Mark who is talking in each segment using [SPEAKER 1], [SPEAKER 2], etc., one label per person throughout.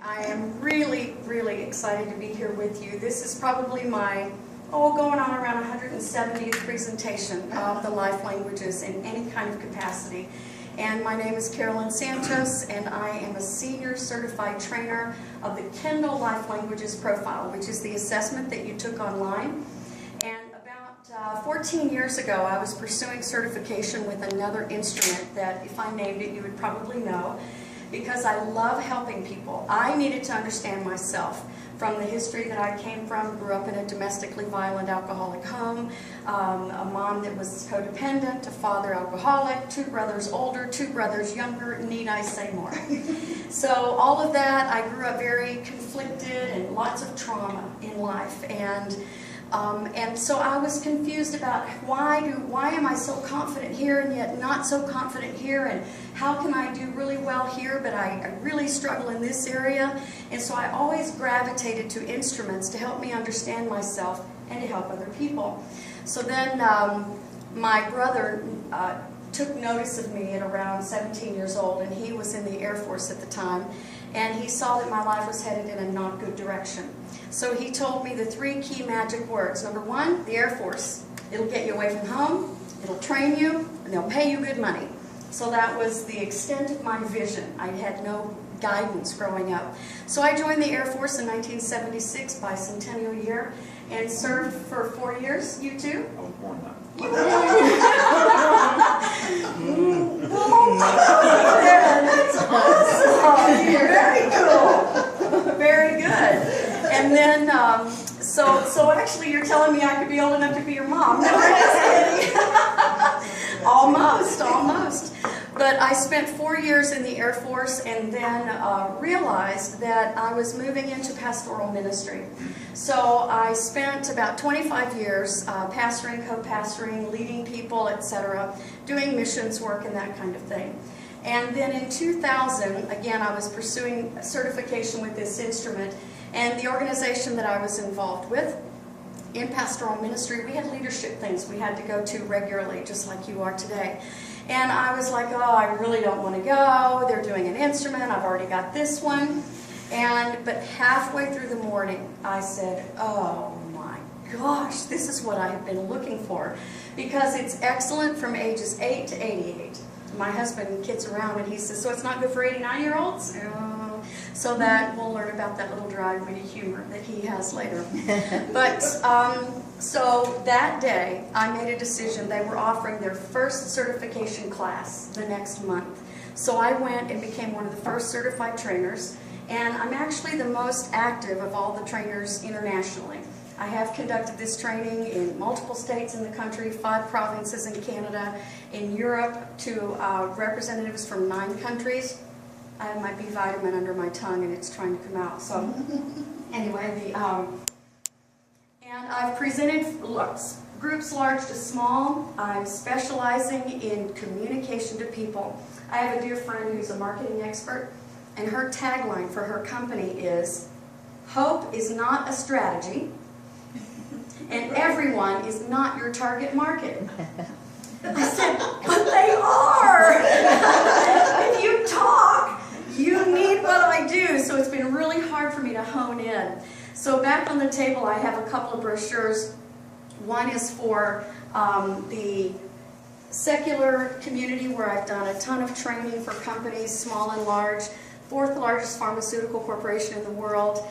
[SPEAKER 1] I am really, really excited to be here with you. This is probably my, going on around 170th presentation of the life languages in any kind of capacity. And my name is Carolyn Santos, and I am a senior certified trainer of the Kendall Life Languages Profile, which is the assessment that you took online. And about 14 years ago, I was pursuing certification with another instrument that, if I named it, you would probably know, because I love helping people. I needed to understand myself from the history that I came from. Grew up in a domestically violent alcoholic home, a mom that was codependent, a father alcoholic, 2 brothers older, 2 brothers younger, need I say more? So all of that, I grew up very conflicted and lots of trauma in life. And so I was confused about why am I so confident here and yet not so confident here, and how can I do really well here but I really struggle in this area. And so I always gravitated to instruments to help me understand myself and to help other people. So then my brother took notice of me at around 17 years old, and he was in the Air Force at the time, and he saw that my life was headed in a not good direction. So he told me the 3 key magic words. Number 1, the Air Force. It'll get you away from home, it'll train you, and they'll pay you good money. So that was the extent of my vision. I had no guidance growing up. So I joined the Air Force in 1976, bicentennial year, and served for 4 years. You too?
[SPEAKER 2] I was born then.
[SPEAKER 1] That's awesome. Very cool. Very good. And then, so actually you're telling me I could be old enough to be your mom. No, I'm just kidding. Almost. But I spent 4 years in the Air Force, and then realized that I was moving into pastoral ministry. So I spent about 25 years pastoring, co-pastoring, leading people, etc., doing missions work and that kind of thing. And then in 2000, again, I was pursuing certification with this instrument, and the organization that I was involved with in pastoral ministry, we had leadership things we had to go to regularly, just like you are today. And I was like, oh, I really don't want to go. They're doing an instrument. I've already got this one. But halfway through the morning, I said, oh my gosh, this is what I've been looking for. Because it's excellent from ages 8 to 88. My husband kids around and he says, so it's not good for 89-year-olds? So that we'll learn about that little dry, witty humor that he has later. But so that day, I made a decision. They were offering their first certification class the next month. So I went and became one of the first certified trainers. And I'm actually the most active of all the trainers internationally. I have conducted this training in multiple states in the country, 5 provinces in Canada, in Europe, to representatives from 9 countries. I have my B vitamin under my tongue and it's trying to come out. So anyway, and I've presented groups large to small. I'm specializing in communication to people. I have a dear friend who's a marketing expert, and her tagline for her company is, hope is not a strategy, and everyone is not your target market. I said, but they are! If you talk, you need what I do. So it's been really hard for me to hone in. So back on the table, I have a couple of brochures. One is for the secular community, where I've done a ton of training for companies, small and large. 4th largest pharmaceutical corporation in the world,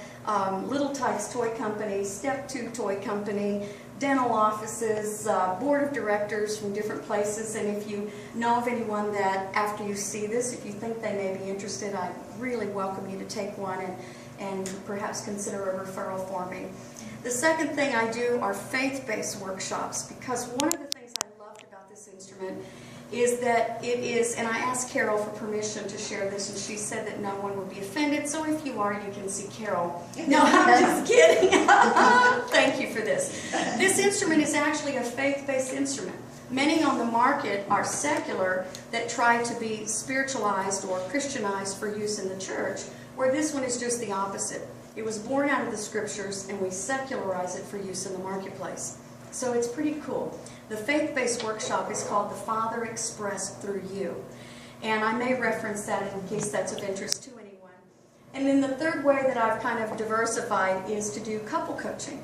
[SPEAKER 1] Little Tikes Toy Company, Step 2 Toy Company, dental offices, board of directors from different places. And if you know of anyone that, after you see this, if you think they may be interested, I really welcome you to take one and perhaps consider a referral for me. The second thing I do are faith-based workshops, because one of the things I loved about this instrument is that it is, and I asked Carol for permission to share this, and she said that no one would be offended, so if you are, you can see Carol. No, I'm just kidding. Thank you for this. This instrument is actually a faith-based instrument. Many on the market are secular that try to be spiritualized or Christianized for use in the church, where this one is just the opposite. It was born out of the scriptures, and we secularize it for use in the marketplace. So it's pretty cool. The faith-based workshop is called The Father Expressed Through You. And I may reference that in case that's of interest to anyone. And then the third way that I've kind of diversified is to do couple coaching.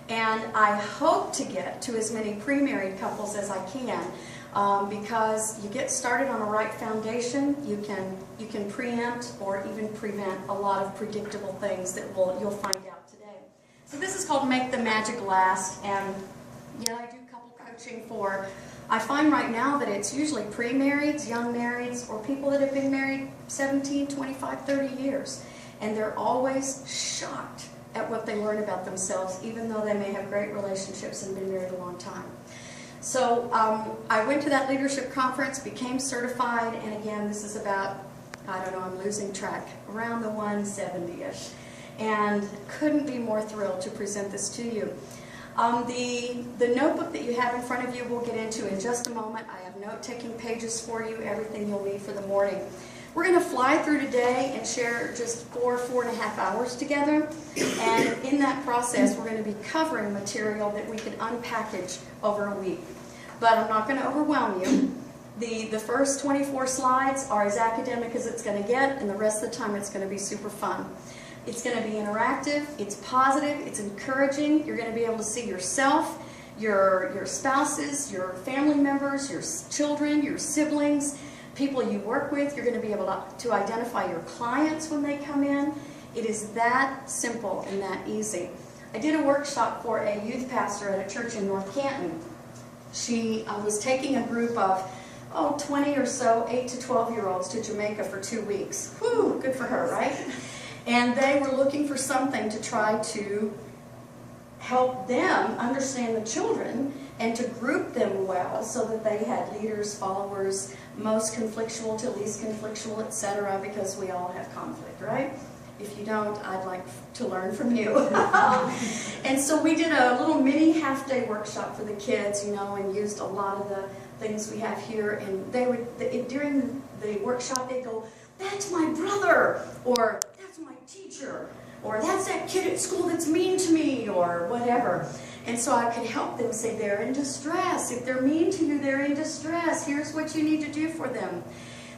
[SPEAKER 1] And I hope to get to as many pre-married couples as I can, because you get started on a right foundation, you can preempt or even prevent a lot of predictable things that you'll find out today. So this is called Make the Magic Last, and yeah, I do couple coaching for, I find right now that it's usually pre-marrieds, young marrieds, or people that have been married 17, 25, 30 years. And they're always shocked at what they learn about themselves, even though they may have great relationships and been married a long time. So I went to that leadership conference, became certified, and again, this is about, I don't know, I'm losing track, around the 170-ish. And couldn't be more thrilled to present this to you. The notebook that you have in front of you we'll get into in just a moment. I have note-taking pages for you, everything you'll need for the morning. We're going to fly through today and share just 4.5 hours together. And in that process, we're going to be covering material that we can unpackage over a week. But I'm not going to overwhelm you. The first 24 slides are as academic as it's going to get, and the rest of the time it's going to be super fun. It's going to be interactive, it's positive, it's encouraging. You're going to be able to see yourself, your spouses, your family members, your children, your siblings, people you work with. You're going to be able to identify your clients when they come in. It is that simple and that easy. I did a workshop for a youth pastor at a church in North Canton. She was taking a group of 20 or so 8 to 12-year-olds to Jamaica for 2 weeks. Whew, good for her, right? And they were looking for something to try to help them understand the children and to group them well so that they had leaders, followers, most conflictual to least conflictual, etc., because we all have conflict, right? If you don't, I'd like to learn from you. And so we did a little mini half-day workshop for the kids, and used a lot of the things we have here. And they would, during the workshop, they'd go, "That's my brother," or "That's my teacher," or "That's that kid at school that's mean to me," or whatever. And so I could help them say, they're in distress. If they're mean to you, they're in distress. Here's what you need to do for them.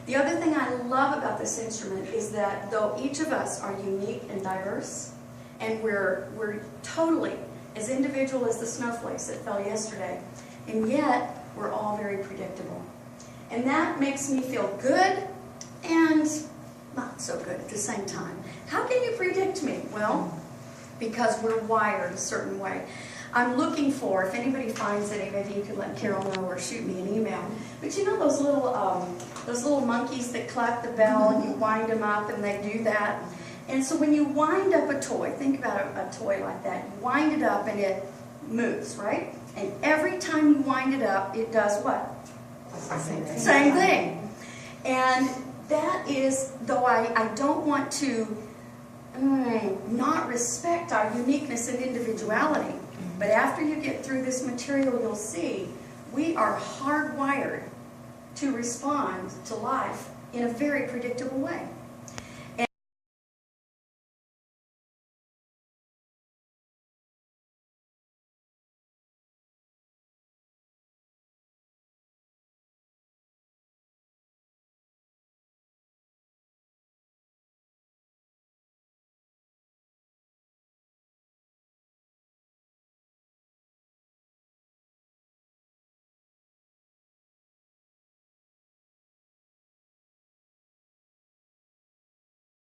[SPEAKER 1] The other thing I love about this instrument is that though each of us are unique and diverse, and we're totally as individual as the snowflakes that fell yesterday, and yet we're all very predictable. And that makes me feel good and not so good at the same time. How can you predict me? Well, because we're wired a certain way. I'm looking for, if anybody finds any, maybe you could let Carol know or shoot me an email. But you know those little monkeys that clap the bell and you wind them up and they do that? And so when you wind up a toy, think about a toy like that. You wind it up and it moves, right? And every time you wind it up, it does what? Same thing. And that is, though I don't want to not respect our uniqueness and individuality, but after you get through this material, you'll see we are hardwired to respond to life in a very predictable way.